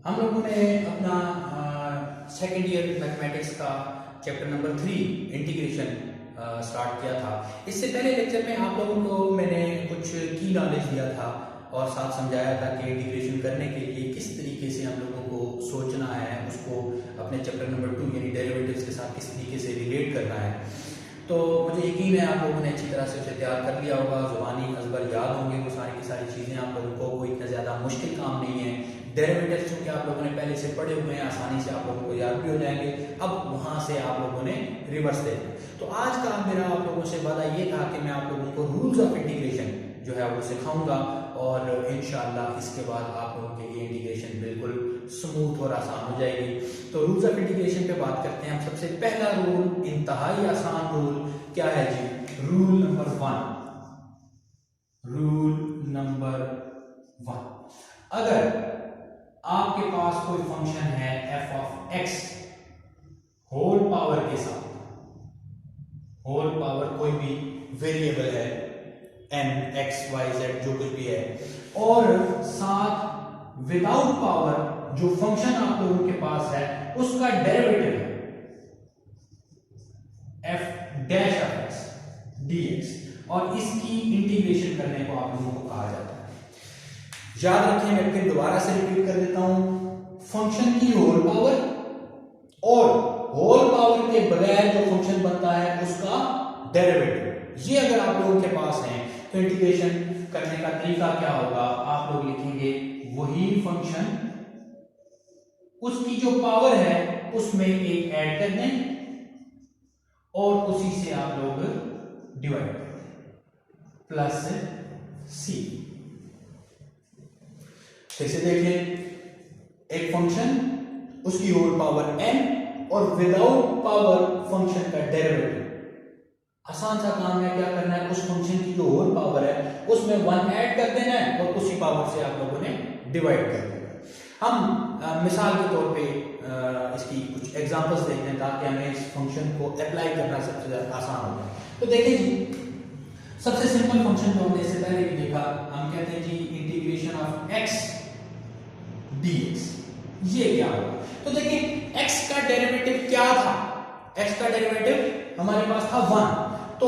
हम लोगों ने अपना सेकेंड ईयर मैथमेटिक्स का चैप्टर नंबर 3 इंटीग्रेशन स्टार्ट किया था। इससे पहले लेक्चर में आप लोगों को मैंने कुछ की नॉलेज दिया था और साथ समझाया था कि इंटीग्रेशन करने के लिए किस तरीके से हम लोगों को सोचना है, उसको अपने चैप्टर नंबर 2 यानी डेरिवेटिव्स के साथ किस तरीके से रिलेट करना है। तो मुझे यकीन है आप लोगों ने अच्छी तरह से उसे तैयार कर लिया होगा, ज़ुबानी अज़बर याद होंगे वो सारी की सारी चीज़ें आप लोगों को, कोई इतना ज़्यादा मुश्किल काम नहीं है। डेरिवेटिव्स चूँकि आप लोगों ने पहले से पढ़े हुए हैं, आसानी से आप लोगों को याद भी हो जाएंगे। अब वहाँ से आप लोगों ने रिवर्स देखना। तो आज का मेरा आप लोगों से वादा ये था कि मैं आप लोगों को रूल्स ऑफ इंटीग्रेशन जो है वो सिखाऊंगा और इंशाअल्लाह इसके बाद आप लोगों के लिए इंटीग्रेशन बिल्कुल स्मूथ और आसान हो जाएगी। तो रूल्स ऑफ इंटीग्रेशन पे बात करते हैं हम। सबसे पहला रूल, इंतहाई आसान रूल क्या है जी? रूल नंबर 1, अगर आपके पास कोई फंक्शन है f of x whole power के साथ, होल पावर कोई भी वेरिएबल है n x y z जो कुछ भी है, और साथ विदाउट पावर जो फंक्शन आप लोगों के पास है उसका डेरिवेटिव है f dash of x dx, और इसकी इंटीग्रेशन करने को आप लोगों को कहा जाता है। याद रखिए, मैं फिर दोबारा से रिपीट कर देता हूं, फंक्शन की होल पावर और होल पावर के बगैर जो फंक्शन बनता है उसका डेरिवेटिव, ये अगर आप लोगों के पास है तो इंटीग्रेशन करने का तरीका क्या होगा? आप लोग लिखेंगे वही फंक्शन, उसकी जो पावर है उसमें एक ऐड कर दें और उसी से आप लोग डिवाइड कर दें, प्लस सी। कैसे देखिए, एक फंक्शन उसकी होल पावर n और विदाउट पावर फंक्शन का डेरिवेटिव। आसान सा काम है, क्या करना है, उस फंक्शन की जो होल पावर है उसमें 1 ऐड कर देना है और उसी पावर से आप लोगों ने डिवाइड कर देना है। हम मिसाल के तौर पे इसकी कुछ एग्जांपल्स देखते हैं ताकि हमें इस फंक्शन को अप्लाई करना सबसे ज्यादा आसान हो जाए। तो देखिए जी, सबसे सिंपल फंक्शन तो हमने इससे पहले भी देखा, हम कहते हैं जी इंटीग्रेशन ऑफ x dx, ये क्या होगा? तो देखिए x का डेरिवेटिव क्या था? x का डेरिवेटिव हमारे पास था 1, तो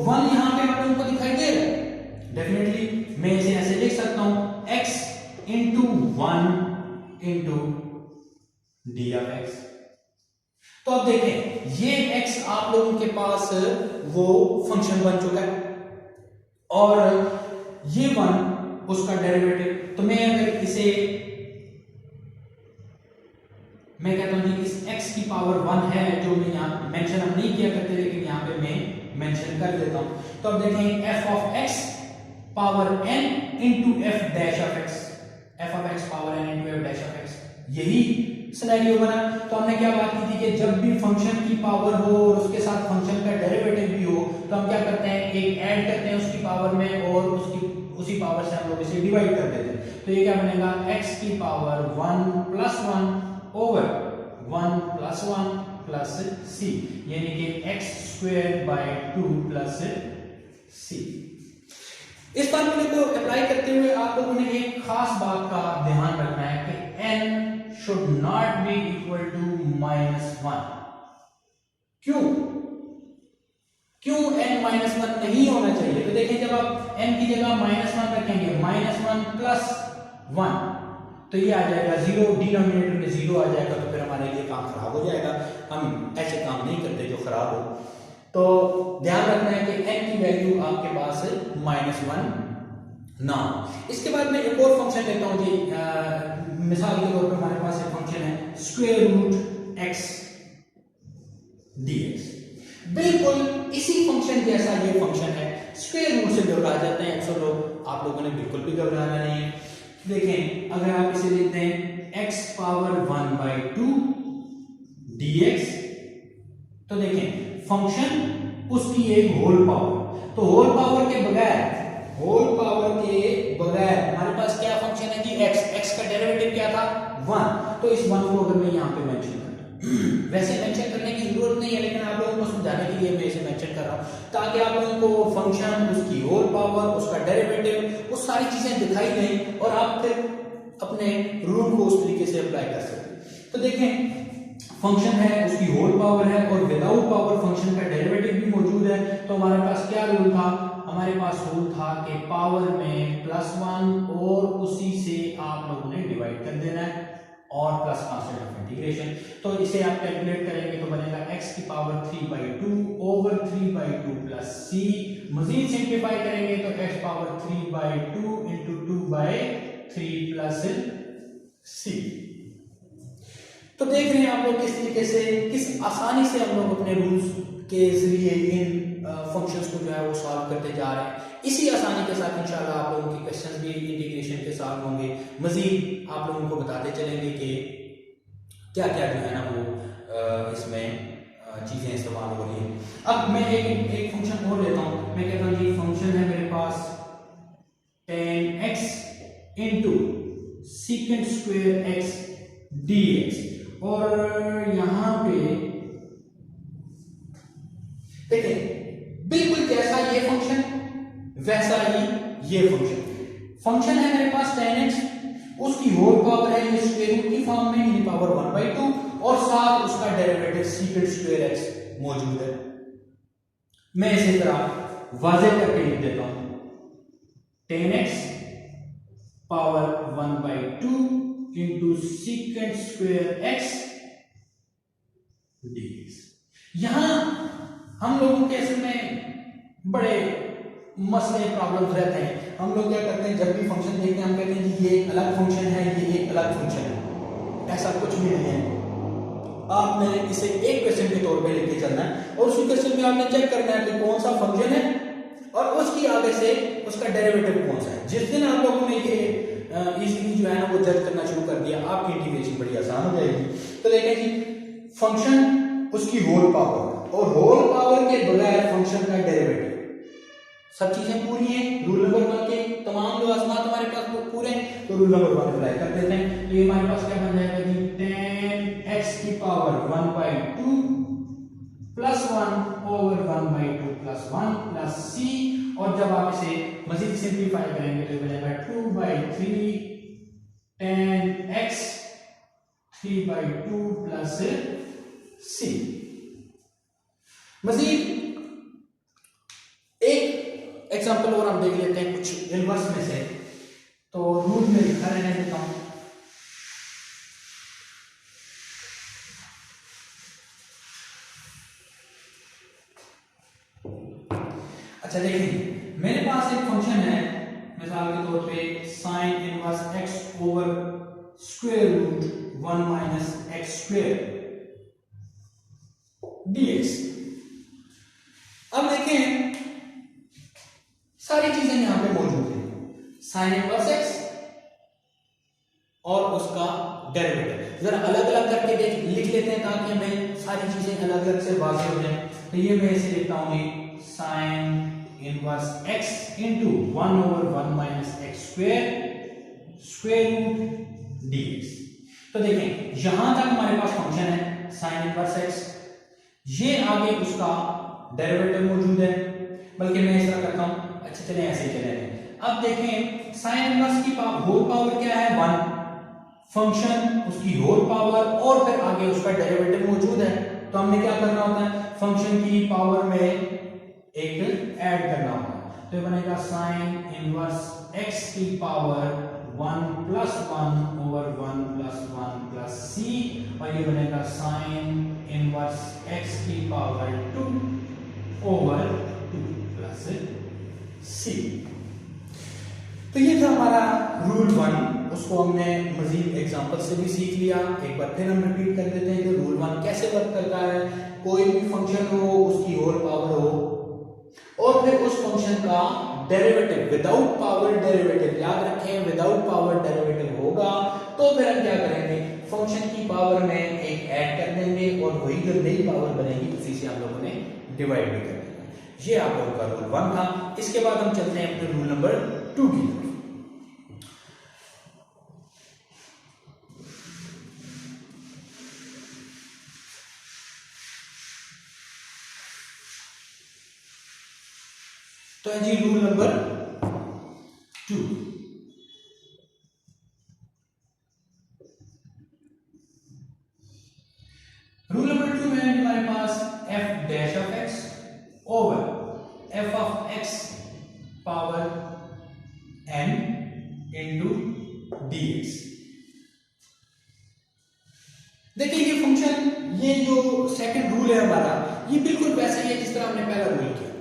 1 यहां पे आप लोगों को दिखाई दे रहा है। डेफिनेटली मैं इसे ऐसे लिख सकता हूं, x into 1 into D of x। तो अब देखें, ये x आप लोगों के पास वो फंक्शन बन चुका है और ये 1 उसका डेरिवेटिव। तो मैं अगर इसे, मैं कहता हूं जी इस x की पावर 1 है, जो मैं यहां मेंशन हम नहीं किया करते लेकिन यहां पे मैं मेंशन कर देता हूं। तो अब देखें f of x power n into f dash of x, f of x power n into f dash of x, यही सिनेरियो बना। तो हमने क्या बात की थी कि जब भी फंक्शन की पावर हो और उसके साथ फंक्शन का डेरिवेटिव भी हो तो हम क्या करते हैं, एक ऐड करते हैं उसकी पावर में और उसी पावर से हम लोग इसे डिवाइड कर देते हैं। तो ये क्या बनेगा, x की power 1 plus 1 over 1 plus 1 plus c, यानी कि x square by 2 plus c। इस फॉर्मूले को अप्लाई करते हुए आप लोगों ने एक खास बात का ध्यान रखना है कि n should not be equal to -1। क्यों n -1 नहीं होना चाहिए? तो देखिए, जब आप n की जगह -1 रखेंगे, -1 प्लस 1, तो ये आ जाएगा 0, डिनोमिनेटर में 0 आ जाएगा, तो फिर हमारे लिए काम खराब हो जाएगा। हम ऐसे काम नहीं करते जो खराब हो। तो ध्यान रखना है कि n की वैल्यू आपके पास -1 ना। इसके बाद मैं एक और फंक्शन लेता हूं जी, मिसाल के तौर पे हमारे पास एक फंक्शन है स्क्वायर रूट x dx। बिल्कुल इसी फंक्शन जैसा ये फंक्शन है। स्क्वायर रूट से घबरा जाते हैं अक्सर लोग, आप लोगों ने बिल्कुल भी घबराना नहीं है। देखें, अगर आप इसे लिखते हैं x पावर 1/2 dx, तो देखें फंक्शन उसकी एक होल पावर, तो होल पावर के बगैर हमारे पास क्या फंक्शन है जी, x का डेरिवेटिव क्या था, 1। तो इस 1 को अगर मैं यहां पे मेंशन कर, वैसे मेंशन करने की जरूरत नहीं है लेकिन आप लोगों को समझाने के लिए मैं इसे मेंशन कर रहा हूं ताकि आप लोगों को फंक्शन, उसकी होल पावर, उसका डेरिवेटिव, वो सारी चीजें दिखाई दें और आप फिर अपने रूल को उस तरीके से अप्लाई कर सकते हैं। तो देखें फंक्शन है, उसकी होल पावर है और विदाउट पावर फंक्शन का डेरिवेटिव भी मौजूद है। तो हमारे पास क्या रूल था? हमारे पास रूल था कि पावर में +1 और उसी से आप लोगों ने डिवाइड कर देना है और प्लस कांस्टेंट ऑफ इंटीग्रेशन। तो इसे आप कैलकुलेट करेंगे तो बनेगा x की पावर 3/2 ओवर 3/2 प्लस c। मजीद सिंप्लीफाई करेंगे तो x power 3/2 into 2/3 plus c। तो देख रहे हैं आप लोग किस तरीके से, किस आसानी से हम लोग अपने रूल्स के जरिए इन फंक्शंस को जो है वो सॉल्व करते जा रहे हैं। इसी आसानी के साथ इंशाल्लाह आप लोगों के क्वेश्चंस भी इंटीग्रेशन के सॉल्व होंगे। मजीद आप लोगों को बताते चलेंगे कि क्या क्या जो है ना वो इसमें चीजें इस्तेमाल हो रही हैं। अब मैं एक फंक्शन और लेता हूँ। मैं कहता हूँ ये फंक्शन है मेरे पास 10x into secant square x dx, और यहां पे देखिए बिल्कुल जैसा ये फंक्शन वैसा ही ये फंक्शन है मेरे पास 10x, उसकी होल पावर है ये स्क्वायर रूट की फॉर्म में यानी पावर 1/2 और साथ उसका डेरिवेटिव सीकेंट स्क्वायर x मौजूद है। मैं इसे तरह वाज़ेह करके लिख देता हूं 10x power 1/2 into secant square x dx। यहां हम लोगों के असल में बड़े मसले प्रॉब्लम्स रहते हैं। हम लोग क्या करते हैं, जब भी फंक्शन देखते हैं हम कहते हैं जी ये एक अलग फंक्शन है, ये एक अलग फंक्शन है। ऐसा कुछ भी नहीं है। आपने इसे एक क्वेश्चन के तौर पे लेके चलना है और उसी क्वेश्चन में आपने चेक करना है कि कौन सा फंक्शन है और उसकी आगे से उसका डेरिवेटिव कौन सा है। जिस दिन आप लोगों ने ये इजीली जो है ना वो जज करना शुरू कर दिया, आपकी इंटीग्रेशन बड़ी आसान हो जाएगी। तो देखें जी फंक्शन उसकी होल पावर और होल पावर के बगैर फंक्शन का डेरिवेटिव, सब चीजें पूरी हैं। रूल नंबर 1 के तमाम जो आसमात हमारे पास वो पूरे हैं, तो रूल नंबर 1 अप्लाई कर देते हैं। तो ये हमारे पास क्या बन जाएगा जी 10x की power 1/2 plus 1 over 1/2 plus 1 plus c, और जब आप इसे मजीद सिंप्लीफाई करेंगे तो बनेगा 2/3 10x 3/2 प्लस c। मजीद एक एग्जांपल और हम देख लेते हैं कुछ इनवर्स में से। तो रूल में लिखा रहने देता हूं। अच्छा देखिए मेरे पास एक फंक्शन है मिसाल के तौर पे sin inverse x over square root 1 minus x square dx। अब देखें सारी चीजें यहां पे मौजूद हैं, sin इनवर्स x और उसका डेरिवेटिव। जरा अलग अलग करके लिख लेते हैं ताकि हमें सारी चीजें अलग अलग से वाज़ेह हो जाए। तो ये मैं इसे लिखता हूं sin inverse x into 1 over 1 minus x square square root dx। तो देखें यहां तक हमारे पास फंक्शन है sin इनवर्स x, ये आगे उसका डेरिवेटिव मौजूद है। बल्कि मैं इस तरह करता हूं, अच्छा चलें ऐसे ही चलें। अब देखें sin इनवर्स की होल पावर क्या है 1, फंक्शन उसकी होल पावर और फिर आगे उसका डेरिवेटिव मौजूद है। तो हमने क्या करना होता है, फंक्शन की पावर में एक ऐड करना होगा। तो ये बनेगा sin इनवर्स x की power 1 plus 1 over 1 plus 1 plus c, और ये बनेगा sin इनवर्स x की पावर 2 ओवर 2 प्लस c। तो ये था हमारा रूल 1। उसको हमने मजीद एग्जांपल से भी सीख लिया। एक बार फिर हम रिपीट कर देते हैं कि रूल 1 कैसे वर्क करता है। कोई भी फंक्शन हो, उसकी होल पावर हो और फिर उस फंक्शन का डेरिवेटिव विदाउट पावर डेरिवेटिव, याद रखें विदाउट पावर डेरिवेटिव होगा तो फिर हम क्या करेंगे, फंक्शन की पावर में एक ऐड कर देंगे और वही जो नई पावर बनेगी उसी से हम लोगों ने डिवाइड भी कर देंगे। ये आप लोगों का रूल 1 था। इसके बाद हम चलते हैं अपने रूल नंबर 2 की तरफ। तो है जी रूल नंबर 2। पास f dash of x over f of x power n into d x. देखिए ये फंक्शन, ये जो सेकंड रूल है हमारा, ये बिल्कुल वैसा ही है जिस तरह हमने पहला रूल किया।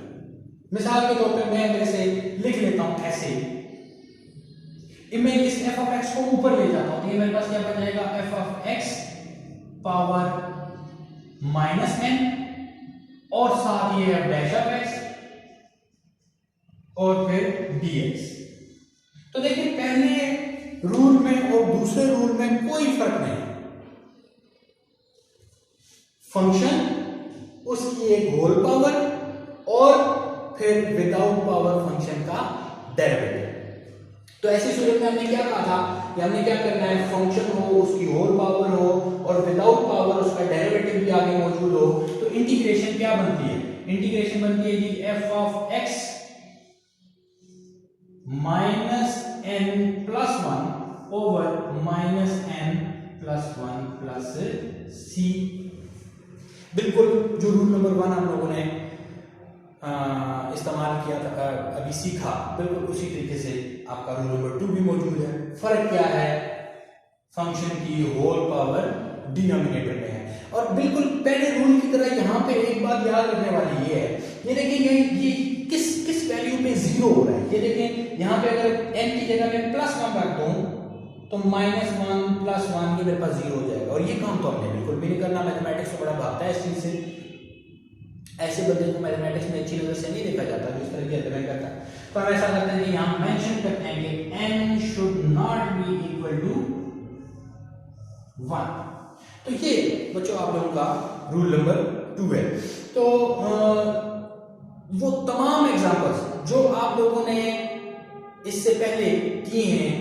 मिसाल के तौर पे मैं अगर इसे लिख लेता हूं ऐसे, मैं इस एफ ऑफ एक्स को ऊपर ले जाता हूं तो ये मेरे पास क्या बन जाएगा, F of x power minus N और साथ ये है डैश ऑफ एक्स और फिर dx। तो देखिए पहले रूल में और दूसरे रूल में कोई फर्क नहीं, फंक्शन उसकी एक होल पावर और फिर विदाउट पावर फंक्शन का डेरिवेटिव। तो ऐसी सूरत में हमने क्या कहा था कि हमने क्या करना है, फंक्शन हो उसकी होल पावर हो और विदाउट पावर उसका डेरिवेटिव भी आगे मौजूद हो, तो इंटीग्रेशन क्या बनती है, इंटीग्रेशन बनती है जी f of x minus n plus one over minus n plus one plus C. बिल्कुल जो रूल नंबर 1 हम लोगों ने इस्तेमाल किया था, अभी सीखा, बिल्कुल उसी तरीके से आपका रूल नंबर 2 भी मौजूद है। फर्क क्या है, फंक्शन की होल पावर डिनोमिनेटर में है। और बिल्कुल पहले रूल की तरह यहाँ पे एक बात याद रखने वाली ये है, ये देखिए ये किस वैल्यू पे जीरो हो रहा है। ये देखिए यहाँ पे अगर n की जगह में +1 रख दूं तो -1 + 1 ये मेरे पास जीरो हो जाएगा। और ये काम तो हमने बिल्कुल भी नहीं करना, मैथमेटिक्स से बड़ा भागता है इस चीज से। ऐसे बंदे को मैथमेटिक्स में अच्छी नजर से नहीं देखा जाता जो इस तरह की हरकतें करता है। तो हम ऐसा करते हैं कि यहाँ मेंशन करते हैं कि n should not be equal to 1। तो ये बच्चों आप लोगों का रूल नंबर 2 है। तो वो तमाम एग्जांपल्स जो आप लोगों ने इससे पहले किए हैं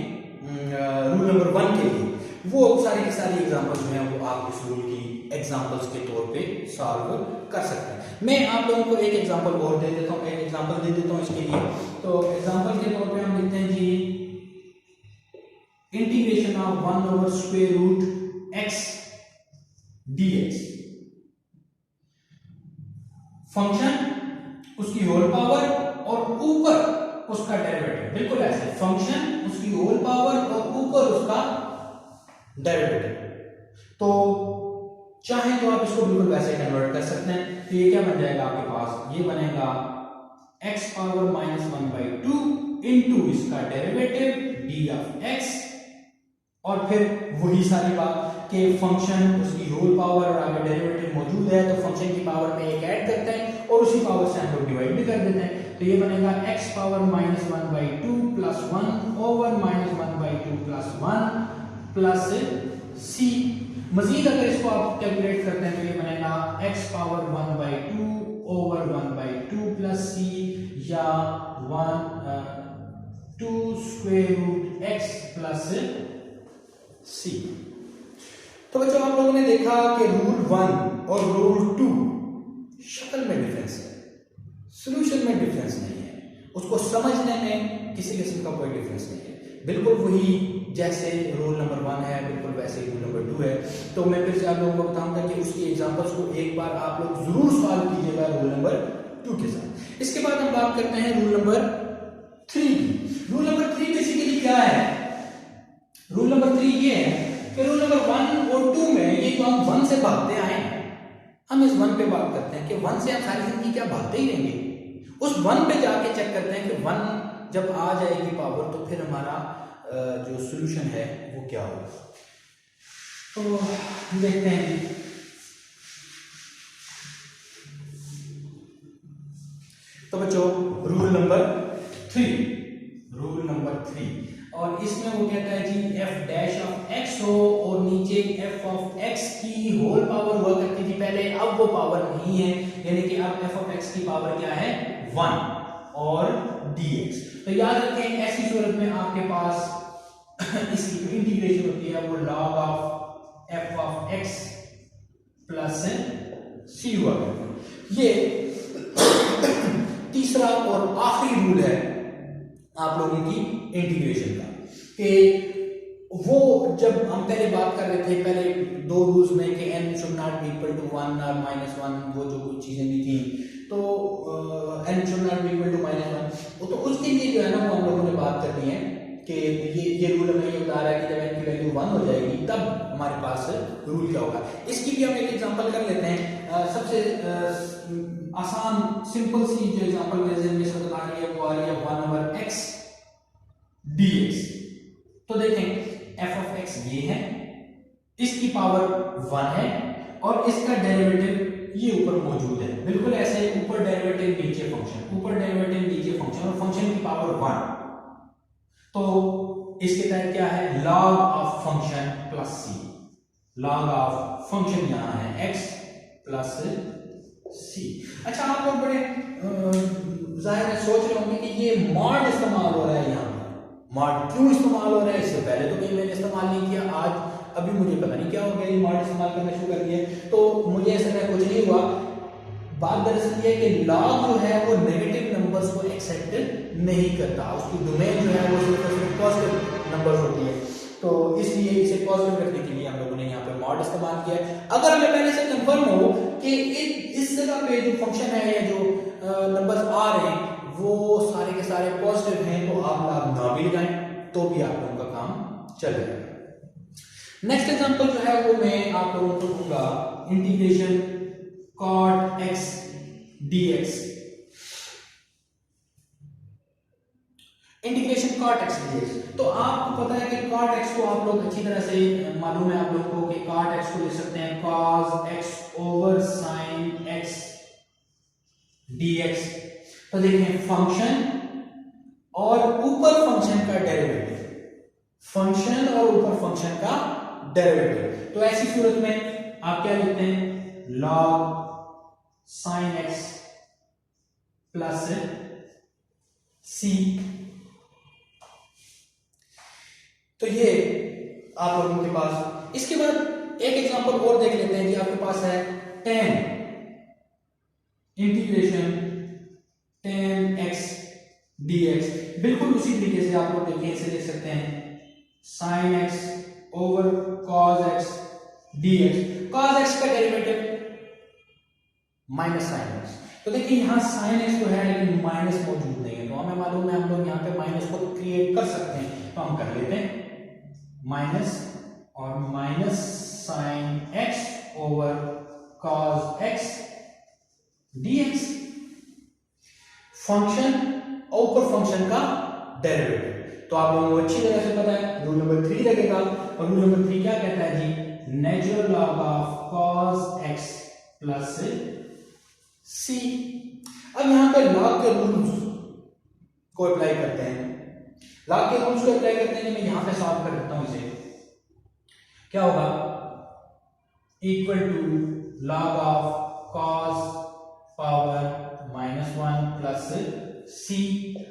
रूल नंबर 1 के लिए, वो सारी की सारी एग्जांपल्स जो हैं वो आप इस रूल की एग्जांपल्स के तौर पे सॉल्व कर सकते हैं। मैं आप लोगों को एक एग्जांपल और दे देता हूं, एक एग्जांपल दे देता हूं इसके लिए। तो एग्जांपल के तौर पे हम लिखते हैं जी integration of 1 over square root x dx। Function उसकी होल पावर और ऊपर उसका डेरिवेटिव, बिल्कुल ऐसे फंक्शन उसकी होल पावर और ऊपर उसका डेरिवेटिव। तो चाहे तो आप इसको बिल्कुल वैसे कन्वर्ट कर सकते हैं। तो ये क्या बन जाएगा आपके पास, ये बनेगा x पावर -1/2 इंटू इसका डेरिवेटिव d ऑफ x, और फिर वही सारी बात कि फंक्शन उसकी होल पावर और आगे डेरिवेटिव मौजूद है तो फंक्शन की पावर में एक ऐड करते हैं और उसी पावर से हम लोग डिवाइड भी कर देते हैं। तो ये बनेगा x power -1/2 + 1 over -1/2 + 1 plus c। मजीद अगर इसको आप कैलकुलेट करते हैं तो ये बनेगा x power 1/2 over 1/2 plus c या 2 square root x plus c। तो बच्चों आप लोगों ने देखा कि रूल 1 और रूल 2 शक्ल में डिफरेंस है, सॉल्यूशन में डिफरेंस नहीं है, उसको समझने में किसी किस्म का कोई डिफरेंस नहीं है। बिल्कुल वही जैसे रूल नंबर 1 है बिल्कुल वैसे ही रूल नंबर 2 है। तो मैं फिर से आप लोगों को बताऊंगा कि उसकी एग्जांपल्स को एक बार आप लोग जरूर सॉल्व कीजिएगा रूल नंबर 2 के साथ। इसके बाद हम बात करते हैं रूल नंबर 3 की। रूल नंबर 3 बेसिकली क्या है, रूल नंबर 3 ये है कि रूल नंबर 1 और 2 में ये जो हम 1 से भागते आए हैं, हम इस 1 पे बात करते हैं कि 1 से हम सारी जिंदगी क्या भागते ही रहेंगे। उस 1 पे जाके चेक करते हैं कि 1 जब आ जाएगी पावर तो फिर हमारा जो सॉल्यूशन है वो क्या होगा। तो देखते हैं। तो बच्चों रूल नंबर 3 और इसमें वो कहता है जी f डैश ऑफ x हो और नीचे f ऑफ x की होल पावर हुआ करती थी पहले, अब वो पावर नहीं है, यानी कि अब f ऑफ x की पावर क्या है 1 और dx। तो याद रखें ऐसी सूरत में आपके पास इसकी जो इंटीग्रेशन होती है वो log of f of x plus c हुआ करता है। ये तीसरा और आखिरी रूल है आप लोगों की इंटीग्रेशन का कि वो जब हम पहले बात कर रहे थे पहले दो रूल्स में कि n should not be equal to 1 और -1, वो जो कुछ चीजें भी थी, तो n should not be equal to -1, तो उसके लिए जो है ना वो हम लोगों ने बात करनी है कि ये रूल हमें ये बता रहा है कि जब n की वैल्यू 1 हो जाएगी तब हमारे पास रूल क्या होगा। इसकी भी हम एक एग्जांपल कर लेते हैं। सबसे आसान सिंपल सी जो एग्जांपल मेरे साथ आ रही है वो आ रही है 1/x dx। तो देखें f ऑफ x ये है, इसकी पावर 1 है और इसका डेरिवेटिव ये ऊपर मौजूद है, बिल्कुल ऐसे ऊपर डेरिवेटिव नीचे फंक्शन, ऊपर डेरिवेटिव नीचे फंक्शन और फंक्शन की पावर 1। तो इसके तहत क्या है, log of function plus c, log of function यहां है x प्लस c। अच्छा, आप लोग बड़े जाहिर है सोच रहे होंगे कि ये मॉड इस्तेमाल हो रहा है यहाँ पर, मॉड क्यों इस्तेमाल हो रहा है, इससे पहले तो कहीं मैंने इस्तेमाल नहीं किया, आज अभी मुझे पता नहीं क्या हो गया ये मॉड इस्तेमाल करना शुरू कर दिया। तो मुझे ऐसा कुछ नहीं हुआ, बात दरअसल ये है कि लॉग जो है वो नेगेटिव नंबर्स को एक्सेप्ट नहीं करता, उसकी डोमेन जो है वो सिर्फ और सिर्फ पॉजिटिव नंबर्स होती है, तो इसलिए इसे पॉजिटिव रखने के लिए हम लोगों ने यहाँ पे मॉड इस्तेमाल किया है। अगर हमें पहले से कंफर्म हो कि इस जगह पे जो फंक्शन है या जो नंबर्स आ रहे हैं वो सारे के सारे पॉजिटिव हैं, तो आप लॉग ना भी लगाएं तो भी आप लोगों का काम चलेगा। नेक्स्ट एग्जांपल जो है वो मैं आप लोगों को दूंगा integration cot x dx, integration cot x dx। तो आपको पता है कि cot x को आप लोग अच्छी तरह से मालूम है आप लोगों को कि cot x को लिख सकते हैं cos x over sin x dx। तो देखें फंक्शन और ऊपर फंक्शन का डेरिवेटिव, फंक्शन और ऊपर फंक्शन का डेरिवेटिव, तो ऐसी सूरत में आप क्या लिखते हैं, log sin x plus c। तो ये आप लोगों के पास, इसके बाद एक एग्जांपल और देख लेते हैं जी। आपके पास है tan integration tan x dx, बिल्कुल उसी तरीके से आप लोग देखिए इसे लिख सकते हैं sin x over cos x dx। cos x का डेरिवेटिव माइनस साइन एक्स, तो देखिए यहां साइन एक्स तो है लेकिन माइनस मौजूद नहीं है, तो हमें मालूम है हम लोग यहां पे माइनस को क्रिएट कर सकते हैं, तो हम कर लेते हैं माइनस और minus sine X over cos X DX, function ऊपर फंक्शन का डेरिवेटिव। तो आप लोगों को अच्छी तरह से पता है रूल नंबर 3 लगेगा, और रूल नंबर 3 क्या कहता है जी, natural log of cos x plus C. अब यहां पे लॉग के रूल्स को अप्लाई करते हैं, लॉग के रूल्स को अप्लाई करते हैं, मैं यहां पे सॉल्व कर देता हूं इसे, क्या होगा, equal to log of cos power -1 plus C,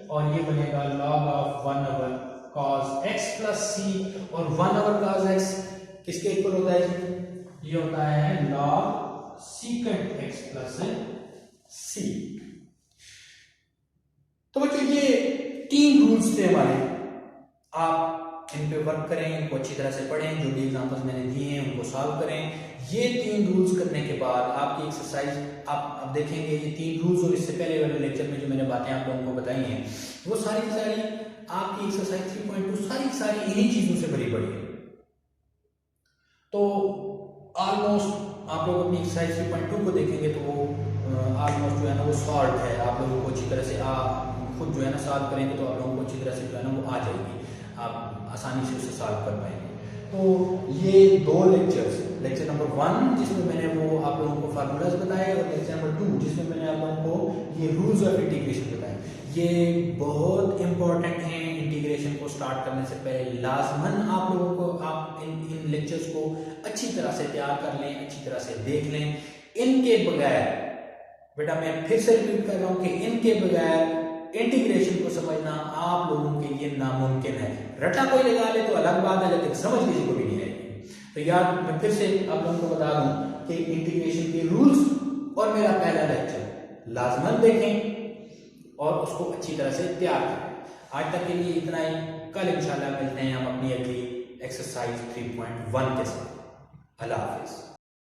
और ये बनेगा log of 1 over cos x plus C, और 1 ओवर कॉस एक्स किसके इक्वल होता है जी, ये होता है log secant x plus C. तो बच्चों ये 3 रूल्स थे हमारे, आप इन पे वर्क करें, इनको अच्छी तरह से पढ़ें, जो भी एग्जांपल्स मैंने दिए हैं उनको सॉल्व करें। ये 3 रूल्स करने के बाद आपकी एक्सरसाइज आप अब देखेंगे, ये 3 रूल्स और इससे पहले वाले लेक्चर में जो मैंने बातें आप लोगों को बताई हैं वो सारी की सारी आपकी एक्सरसाइज 3.2 सारी की सारी इन्हीं चीजों से भरी पड़ी है। तो ऑलमोस्ट आप लोग अपनी एक्सरसाइज 3.2 को देखेंगे तो वो ऑलमोस्ट जो है ना वो सॉल्व है, आप लोगों को अच्छी तरह से खुद जो है ना सॉल्व करेंगे तो आप लोगों को अच्छी तरह से जो है ना वो आ जाएगी, आप आसानी से उसे सॉल्व कर पाएंगे। तो ये 2 लेक्चर्स, लेक्चर नंबर 1 जिसमें मैंने वो आप लोगों को फार्मूलाज बताए, और लेक्चर नंबर 2 जिसमें मैंने आप लोगों को ये रूल्स ऑफ इंटीग्रेशन बताए, ये बहुत इंपॉर्टेंट हैं। इंटीग्रेशन को स्टार्ट करने से पहले लाजमन आप लोगों को आप इन लेक्चर्स को अच्छी तरह से तैयार कर लें, अच्छी तरह से देख लें। इनके बगैर, बेटा मैं फिर से रिपीट कर रहा हूं कि इनके बगैर इंटीग्रेशन को समझना आप लोगों के लिए नामुमकिन है। रटा कोई लगा ले तो अलग बात है, लेकिन समझ किसी को भी नहीं आएगी। तो यार मैं फिर से आप लोगों को बता दूं कि इंटीग्रेशन के रूल्स और मेरा पहला लेक्चर लाजमन देखें और उसको अच्छी तरह से तैयार करें। आज तक के लिए इतना ही, कल इंशाल्लाह मिलते हैं हम अपनी अगली एक्सरसाइज 3.1 के साथ। अल्लाह हाफिज।